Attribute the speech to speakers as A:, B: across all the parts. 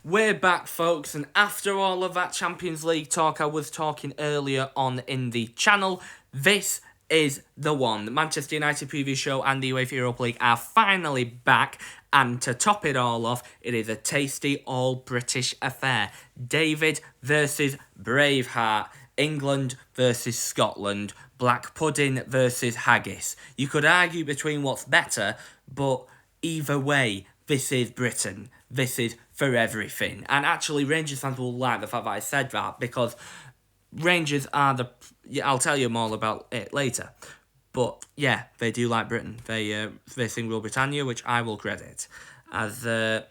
A: We're back, folks, and after all of that Champions League talk I was talking earlier on in the channel, this is the one. The Manchester United preview show and the UEFA Europa League are finally back, and to top it all off, it is a tasty all-British affair. David versus Braveheart. England versus Scotland. Black pudding versus haggis. You could argue between what's better, but either way, this is Britain. This is for everything. And actually, Rangers fans will like the fact that I said that, because Rangers are the... I'll tell you more about it later. But yeah, they do like Britain. They sing Rule Britannia, which I will credit. As, there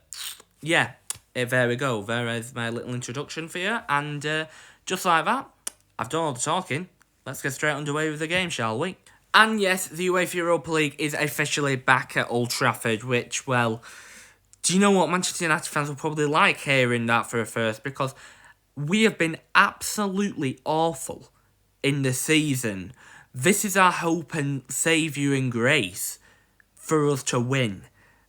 A: we go. There is my little introduction for you. And just like that, I've done all the talking. Let's get straight underway with the game, shall we? And yes, the UEFA Europa League is officially back at Old Trafford, which, well... Do you know what? Manchester United fans will probably like hearing that for a first, because we have been absolutely awful in the season. This is our hope and saviour and grace for us to win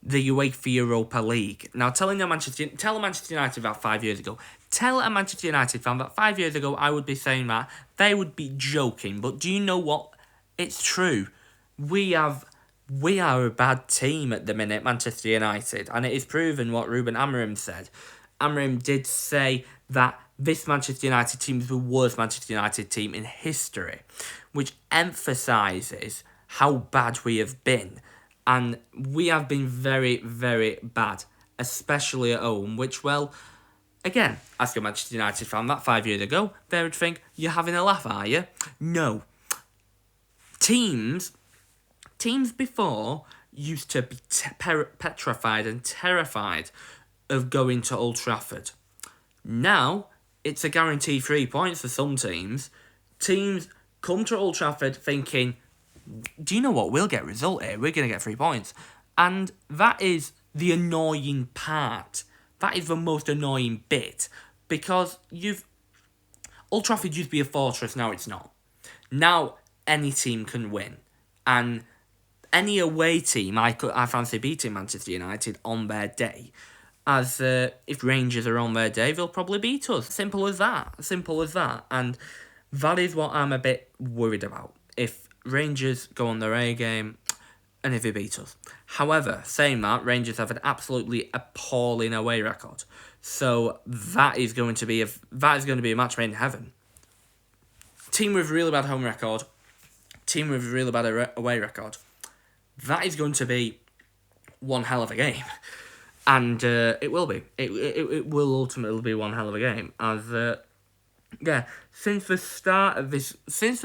A: the UEFA Europa League. Now, tell a Manchester United that 5 years ago. Tell a Manchester United fan that 5 years ago I would be saying that. They would be joking. But do you know what? It's true. We are a bad team at the minute, Manchester United, and it is proven what Ruben Amorim said. Amorim did say that this Manchester United team is the worst Manchester United team in history, which emphasises how bad we have been. And we have been very, very bad, especially at home, which, well, again, ask a Manchester United fan that 5 years ago, they would think, you're having a laugh, are you? No. Teams before used to be petrified and terrified of going to Old Trafford. Now, it's a guaranteed 3 points for some teams. Teams come to Old Trafford thinking, do you know what? We'll get a result here. We're going to get 3 points. And that is the annoying part. That is the most annoying bit. Because Old Trafford used to be a fortress, now it's not. Now, any team can win. And any away team, I fancy beating Manchester United on their day. As if Rangers are on their day, they'll probably beat us. Simple as that. And that is what I'm a bit worried about. If Rangers go on their A game, and if they beat us. However, saying that, Rangers have an absolutely appalling away record. So that is going to be a match made in heaven. Team with a really bad home record. Team with a really bad away record. That is going to be one hell of a game. And it will be. It will ultimately be one hell of a game. As, since the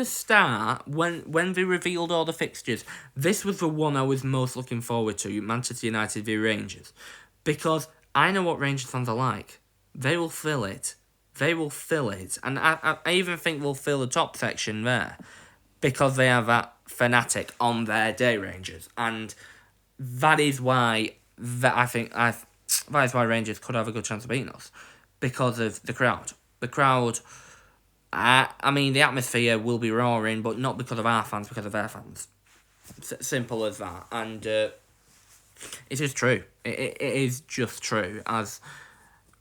A: start, when they revealed all the fixtures, this was the one I was most looking forward to, Manchester United v Rangers. Because I know what Rangers fans are like. They will fill it. And I even think they'll fill the top section there. Because they have that fanatic on their day, Rangers. And that is why that is why Rangers could have a good chance of beating us. Because of the crowd. The crowd, the atmosphere will be roaring, but not because of our fans, because of their fans. Simple as that. And it is true. It is just true. As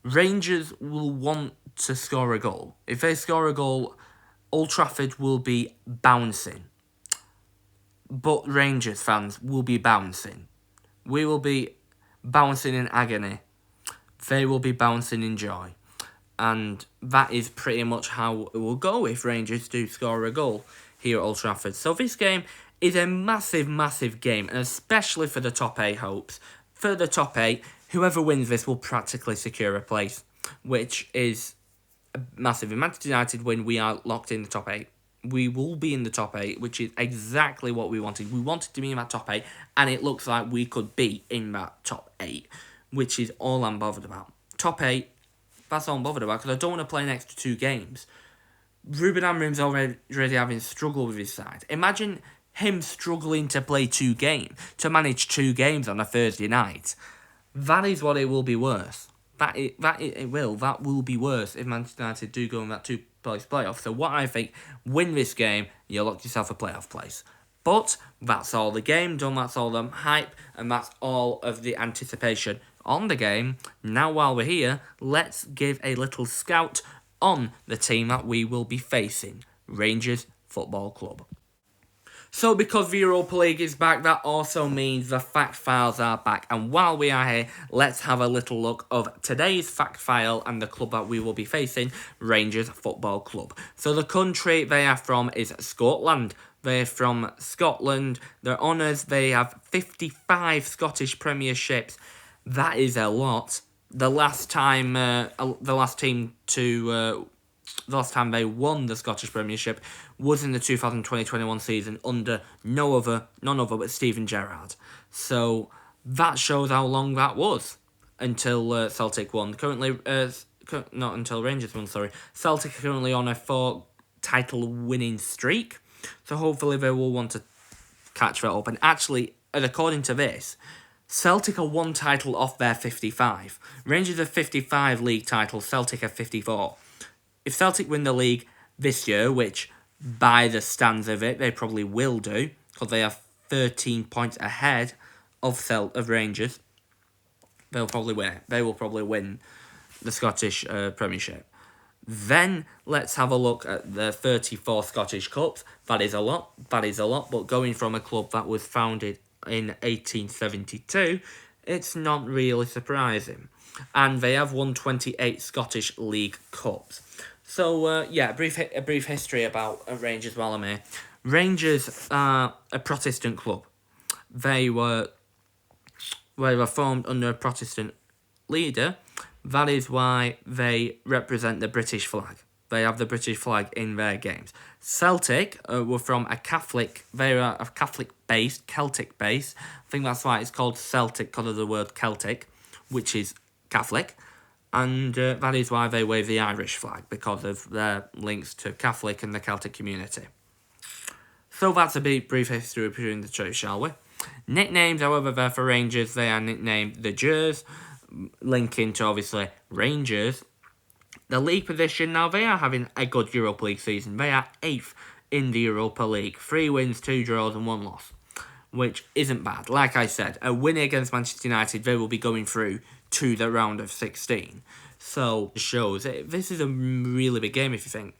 A: Rangers will want to score a goal. If they score a goal, Old Trafford will be bouncing. But Rangers fans will be bouncing. We will be bouncing in agony. They will be bouncing in joy. And that is pretty much how it will go if Rangers do score a goal here at Old Trafford. So this game is a massive, massive game, and especially for the top 8 hopes. For the top 8, whoever wins this will practically secure a place, which is massive. In Manchester United, when we are locked in the top 8, we will be in the top 8, which is exactly what we wanted. We wanted to be in that top 8, and it looks like we could be in that top 8, which is all I'm bothered about. Top 8, that's all I'm bothered about, because I don't want to play an extra 2 games. Ruben Amorim's already having struggled with his side. Imagine him struggling to play 2 games, to manage 2 games on a Thursday night. That is what it will be worth. That will be worse if Manchester United do go in that 2-place playoff. So what I think, win this game, you'll lock yourself a playoff place. But that's all the game done, that's all the hype, and that's all of the anticipation on the game. Now while we're here, let's give a little scout on the team that we will be facing, Rangers Football Club. So because the Europa League is back, that also means the fact files are back. And while we are here, let's have a little look of today's fact file and the club that we will be facing, Rangers Football Club. So the country they are from is Scotland. They're from Scotland. Their honours, they have 55 Scottish premierships. That is a lot. The last time they won the Scottish Premiership was in the 2020-21 season under none other but Steven Gerrard. So that shows how long that was until Celtic won. Currently, not until Rangers won, sorry. Celtic are currently on a 4-title winning streak. So hopefully they will want to catch that up. And actually, according to this, Celtic are 1 title off their 55. Rangers have 55 league titles, Celtic have 54. If Celtic win the league this year, which by the stands of it, they probably will do, because they are 13 points ahead of Rangers, they will probably win the Scottish Premiership. Then let's have a look at the 34 Scottish Cups. That is a lot, but going from a club that was founded in 1872, it's not really surprising. And they have won 28 Scottish League Cups. So, a brief history about Rangers while I'm here. Rangers are a Protestant club. They were formed under a Protestant leader. That is why they represent the British flag. They have the British flag in their games. Celtic were from a Catholic, they are a Catholic-based, Celtic base. I think that's why it's called Celtic, because of the word Celtic, which is Catholic. And that is why they wave the Irish flag, because of their links to Catholic and the Celtic community. So that's a brief history between the two, shall we? Nicknames, however, they're for Rangers. They are nicknamed the Jers, linking to, obviously, Rangers. The league position, now they are having a good Europa League season. They are 8th in the Europa League. 3 wins, 2 draws and 1 loss, which isn't bad. Like I said, a win against Manchester United, they will be going through to the round of 16. So, it shows this is a really big game if you think.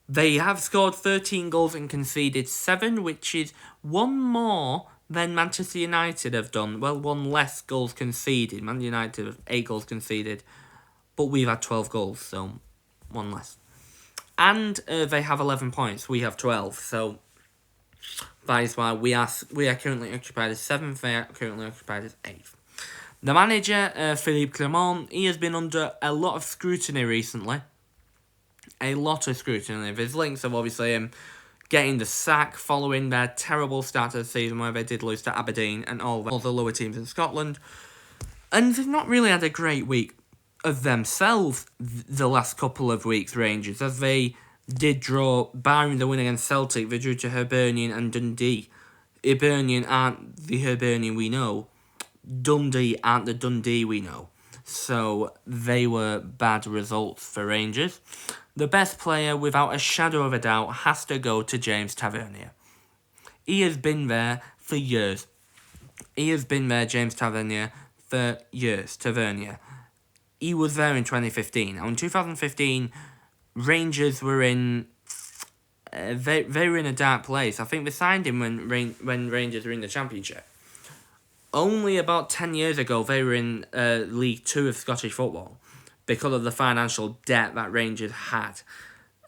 A: They have scored 13 goals and conceded 7, which is 1 more than Manchester United have done. Well, 1 less goals conceded. Man United have 8 goals conceded, but we've had 12 goals, so 1 less. And they have 11 points. We have 12, so that is why we are currently occupied as 7th. They are currently occupied as 8th. The manager, Philippe Clement, he has been under a lot of scrutiny recently. A lot of scrutiny. There's links of obviously him getting the sack following their terrible start to the season where they did lose to Aberdeen and all the lower teams in Scotland. And they've not really had a great week of themselves the last couple of weeks, Rangers, as they did draw, barring the win against Celtic, they drew to Hibernian and Dundee. Hibernian aren't the Hibernian we know. Dundee aren't the Dundee we know. So they were bad results for Rangers. The best player, without a shadow of a doubt, has to go to James Tavernier. He has been there for years. James Tavernier, for years. Tavernier. He was there in 2015. Now, in 2015, Rangers were in... they were in a dark place. I think they signed him when Rangers were in the Championship. Only about 10 years ago, they were in League 2 of Scottish football because of the financial debt that Rangers had.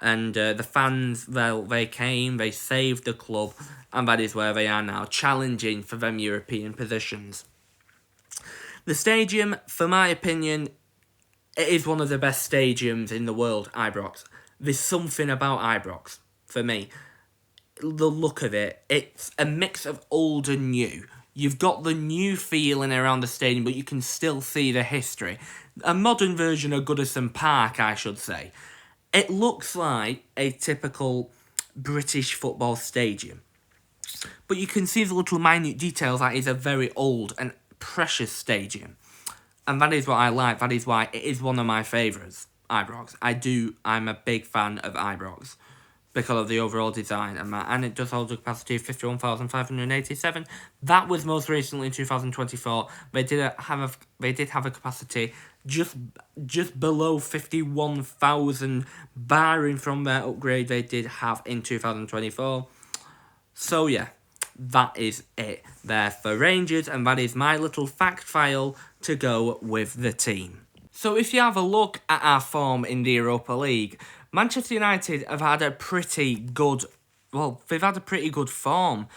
A: And the fans, they came, they saved the club, and that is where they are now, challenging for them European positions. The stadium, for my opinion, it is one of the best stadiums in the world, Ibrox. There's something about Ibrox, for me. The look of it, it's a mix of old and new. You've got the new feeling around the stadium, but you can still see the history. A modern version of Goodison Park, I should say. It looks like a typical British football stadium. But you can see the little minute details that it's a very old and precious stadium. And that is what I like. That is why it is one of my favourites, Ibrox. I'm a big fan of Ibrox. because of the overall design, and it does hold a capacity of 51,587. That was most recently in 2024. They did have a capacity just below 51,000, barring from their upgrade they did have in 2024. So yeah, that is it there for Rangers, and that is my little fact file to go with the team. So if you have a look at our form in the Europa League, Manchester United have had a pretty good, they've had a pretty good form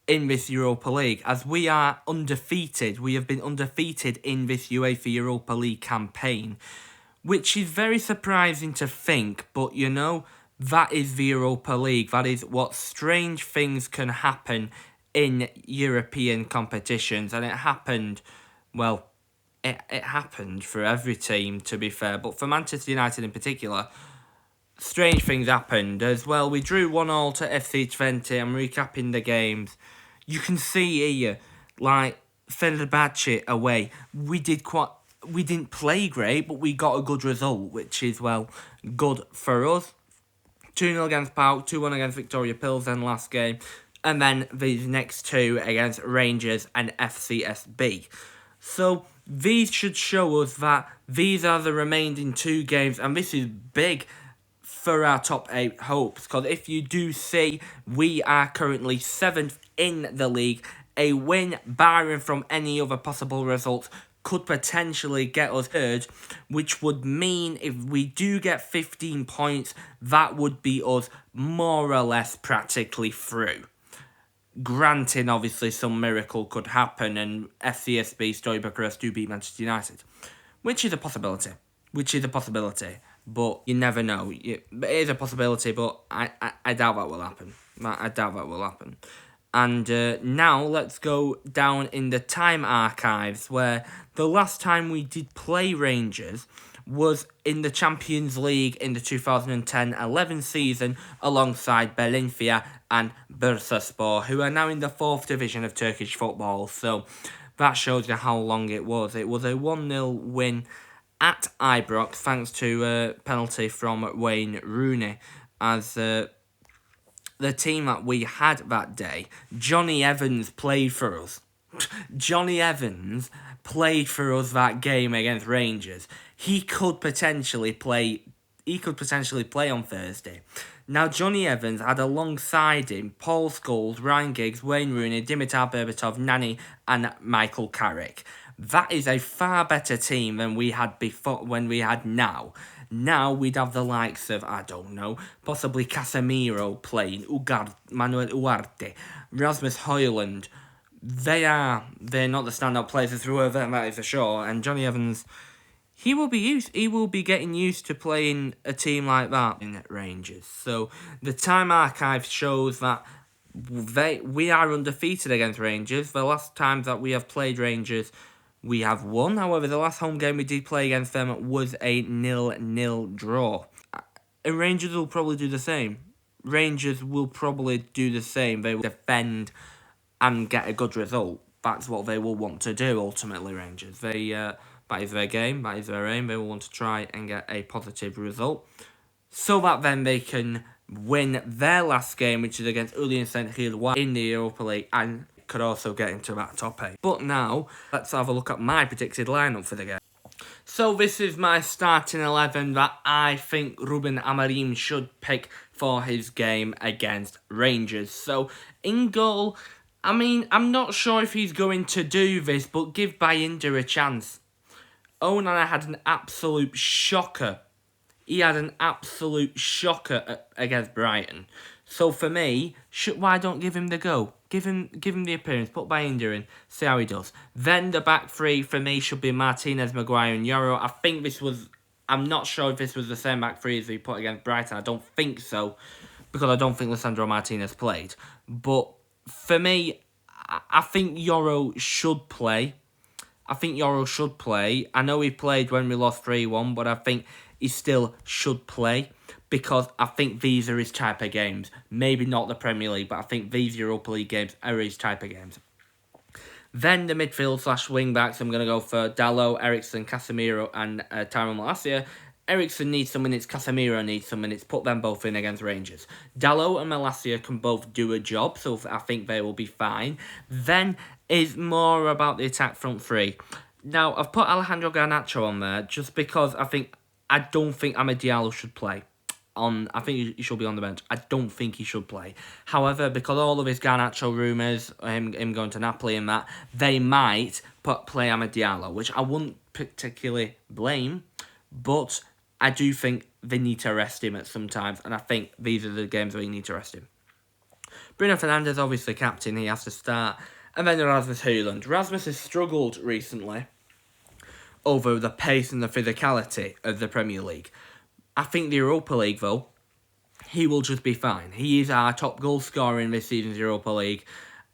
A: in this Europa League, as we are undefeated. We have been undefeated in this UEFA Europa League campaign, which is very surprising to think, but you know, that is the Europa League. That is what strange things can happen in European competitions, and it happened, well, it happened for every team, to be fair, but for Manchester United in particular, strange things happened as well. We drew 1-1 to FC Twente. I'm recapping the games. You can see here, like, Fenerbahce away, we didn't play great, but we got a good result, which is, well, good for us. 2-0 against PAOK, 2-1 against Victoria Pilsen last game, and then these next two against Rangers and FCSB. So these should show us that these are the remaining two games, and this is big for our top 8 hopes, because if you do see, we are currently 7th in the league. A win, barring from any other possible results, could potentially get us third, which would mean if we do get 15 points, that would be us more or less practically through. Granting, obviously, some miracle could happen and FCSB, Stoke Bucharest do beat Manchester United, which is a possibility. But you never know. It is a possibility, but I doubt that will happen. I doubt that will happen. And now let's go down in the time archives, where the last time we did play Rangers was in the Champions League in the 2010-11 season alongside Benfica and Bursaspor, who are now in the 4th division of Turkish football. So that shows you how long it was. It was a 1-0 win at Ibrox, thanks to a penalty from Wayne Rooney, as the team that we had that day, Johnny Evans played for us. Johnny Evans played for us that game against Rangers. He could potentially play on Thursday. Now, Johnny Evans had alongside him Paul Scholes, Ryan Giggs, Wayne Rooney, Dimitar Berbatov, Nani, and Michael Carrick. That is a far better team than we had before, when we had now. Now we'd have the likes of, I don't know, possibly Casemiro playing, Manuel Ugarte, Rasmus Højlund. They're not the standout players through them, that is for sure. And Johnny Evans, he will be getting used to playing a team like that in Rangers. So the time archive shows that we are undefeated against Rangers. The last time that we have played Rangers, we have won. However, the last home game we did play against them was a 0-0 draw. And Rangers will probably do the same. They will defend and get a good result. That's what they will want to do, ultimately, Rangers. That is their game. That is their aim. They will want to try and get a positive result, so that then they can win their last game, which is against Ulien St. Gilloise in the Europa League, and could also get into that top 8. But now, let's have a look at my predicted lineup for the game. So this is my starting 11 that I think Ruben Amorim should pick for his game against Rangers. So, in goal, I mean, I'm not sure if he's going to do this, but give Bayindir a chance. Onana had an absolute shocker. He had an absolute shocker against Brighton. So for me, why don't give him the go? Give him the appearance, put Bayindir in, see how he does. Then the back three for me should be Martinez, Maguire and Yoro. I'm not sure if this was the same back three as we put against Brighton. I don't think so, because I don't think Lisandro Martinez played. But for me, I think Yoro should play. I know he played when we lost 3-1, but I think he still should play, because I think these are his type of games. Maybe not the Premier League, but I think these Europa League games are his type of games. Then the midfield / wing backs, I'm going to go for Dalot, Ericsson, Casemiro and Tyrone Malacia. Ericsson needs some minutes, Casemiro needs some minutes, put them both in against Rangers. Dalot and Malacia can both do a job, so I think they will be fine. Then is more about the attack front three. Now, I've put Alejandro Garnacho on there just because I don't think Amad Diallo should play. I think he should be on the bench. I don't think he should play. However, because all of his Garnacho rumours, him going to Napoli and that, they might play Amad Diallo, which I wouldn't particularly blame, but I do think they need to rest him at some times, and I think these are the games where you need to rest him. Bruno Fernandes, obviously captain, he has to start. And then Rasmus Højlund. Rasmus has struggled recently over the pace and the physicality of the Premier League. I think the Europa League, though, he will just be fine. He is our top goal scorer in this season's Europa League,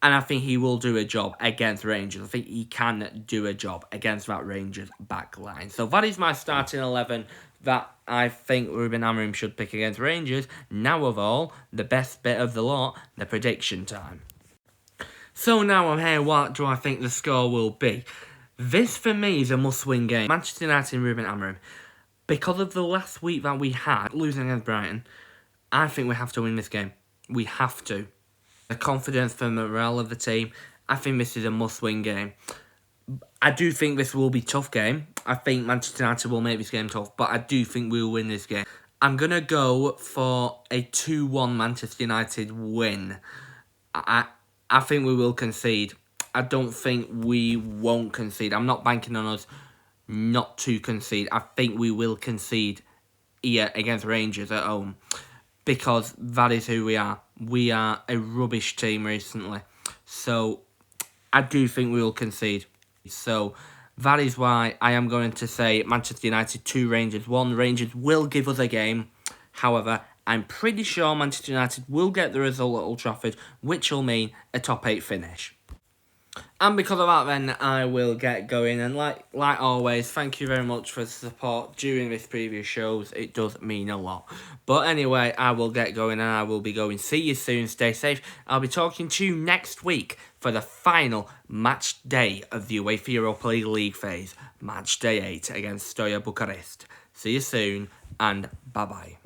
A: and I think he will do a job against Rangers. I think he can do a job against that Rangers back line. So that is my starting 11 that I think Ruben Amorim should pick against Rangers. Now of all, the best bit of the lot, the prediction time. So now I'm here, what do I think the score will be? This, for me, is a must-win game. Manchester United and Ruben Amorim. Because of the last week that we had, losing against Brighton, I think we have to win this game. We have to. The confidence, the morale of the team, I think this is a must-win game. I do think this will be a tough game. I think Manchester United will make this game tough, but I do think we will win this game. I'm going to go for a 2-1 Manchester United win. I think we will concede. I don't think we won't concede. I'm not banking on us not to concede. I think we will concede here against Rangers at home, because that is who we are. We are a rubbish team recently. So I do think we will concede. So that is why I am going to say Manchester United 2, Rangers 1. Rangers will give us a game. However, I'm pretty sure Manchester United will get the result at Old Trafford, which will mean a top 8 finish. And because of that, then, I will get going. And like always, thank you very much for the support during this previous shows. It does mean a lot. But anyway, I will get going and I will be going. See you soon. Stay safe. I'll be talking to you next week for the final match day of the UEFA Europa League phase. Match day 8 against Steaua Bucharest. See you soon and bye-bye.